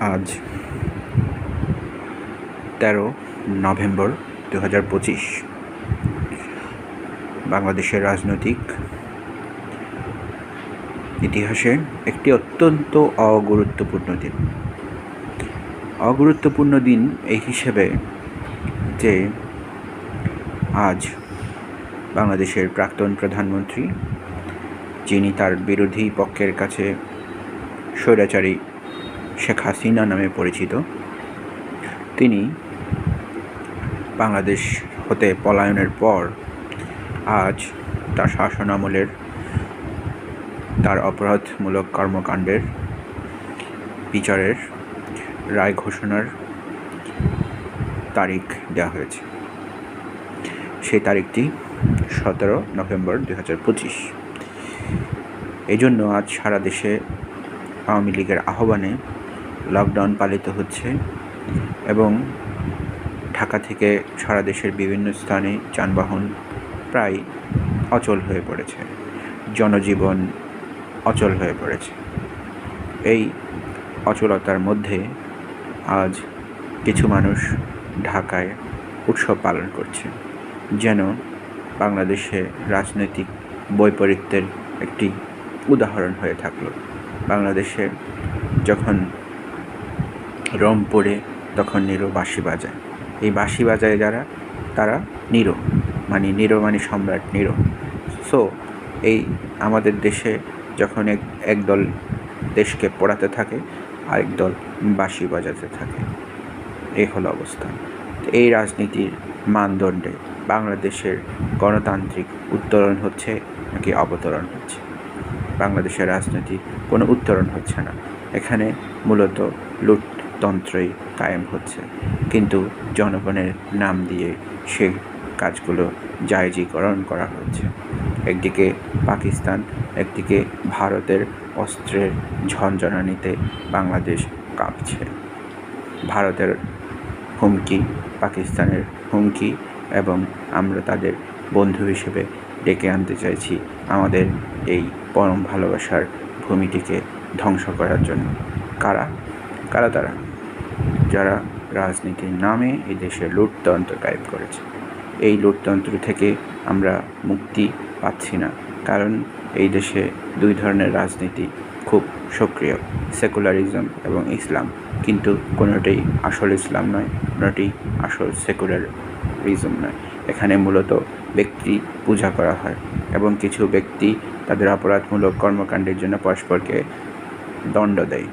আজ 13 নভেম্বর 2025 বাংলাদেশের রাজনৈতিক ইতিহাসে একটি অত্যন্ত অগুরুত্বপূর্ণ দিন এই হিসেবে যে আজ বাংলাদেশের প্রাক্তন প্রধানমন্ত্রী, যিনি তার বিরোধী পক্ষের কাছে স্বৈরাচারী শেখ হাসিনা নামে পরিচিত, তিনি বাংলাদেশ হতে পলায়নের পর আজ তার শাসনামলের তার অপরাধমূলক কর্মকাণ্ডের বিচারের রায় ঘোষণার তারিখ দেওয়া হয়েছে। সেই তারিখটি 17 নভেম্বর 2025। এই জন্য আজ সারা দেশে আওয়ামী লীগের আহ্বানে লকডাউন পালিত হচ্ছে এবং ঢাকা থেকে সারা দেশের বিভিন্ন স্থানে যানবাহন প্রায় অচল হয়ে পড়েছে, জনজীবন অচল হয়ে পড়েছে। এই অচলতার মধ্যে আজ কিছু মানুষ ঢাকায় উৎসব পালন করছে, যেন বাংলাদেশে রাজনৈতিক বৈপরীত্যের একটি উদাহরণ হয়ে থাকলো। বাংলাদেশে যখন রোম পড়ে তখন নিরো বাঁশি বাজায়। এই বাঁশি বাজায় যারা, তারা নিরো মানে সম্রাট নিরো। সো এই আমাদের দেশে যখন একদল দেশকে পোড়াতে থাকে, আরেক দল বাঁশি বাজাতে থাকে, এই হলো অবস্থা। এই রাজনীতির মানদণ্ডে বাংলাদেশের গণতান্ত্রিক উত্তরণ হচ্ছে নাকি অবতরণ হচ্ছে? বাংলাদেশের রাজনীতির কোনো উত্তরণ হচ্ছে না। এখানে মূলত লুটতন্ত্রই কায়েম হচ্ছে, কিন্তু জনগণের নাম দিয়ে সে কাজগুলো জায়জীকরণ করা হচ্ছে। একদিকে পাকিস্তান, একদিকে ভারতের অস্ত্রের ঝনঝনানিতে বাংলাদেশ কাঁপছে। ভারতের হুমকি, পাকিস্তানের হুমকি, এবং আমরা তাদের বন্ধু হিসেবে ডেকে আনতে চাইছি আমাদের এই পরম ভালোবাসার ভূমিটিকে ধ্বংস করার জন্য। কারা তারা? যারা রাজনীতির নামে এই দেশে লুটতন্ত্র কায়েম করেছে। এই লুটতন্ত্র থেকে আমরা মুক্তি পাচ্ছি না, কারণ এই দেশে দুই ধরনের রাজনীতি খুব সক্রিয়, সেকুলারিজম এবং ইসলাম। কিন্তু কোনোটাই আসল ইসলাম নয়, কোনোটাই আসল সেকুলারিজম নয়। এখানে মূলত ব্যক্তি পূজা করা হয় এবং কিছু ব্যক্তি তাদের অপরাধমূলক কর্মকাণ্ডের জন্য পরস্পরকে দণ্ড দেয়।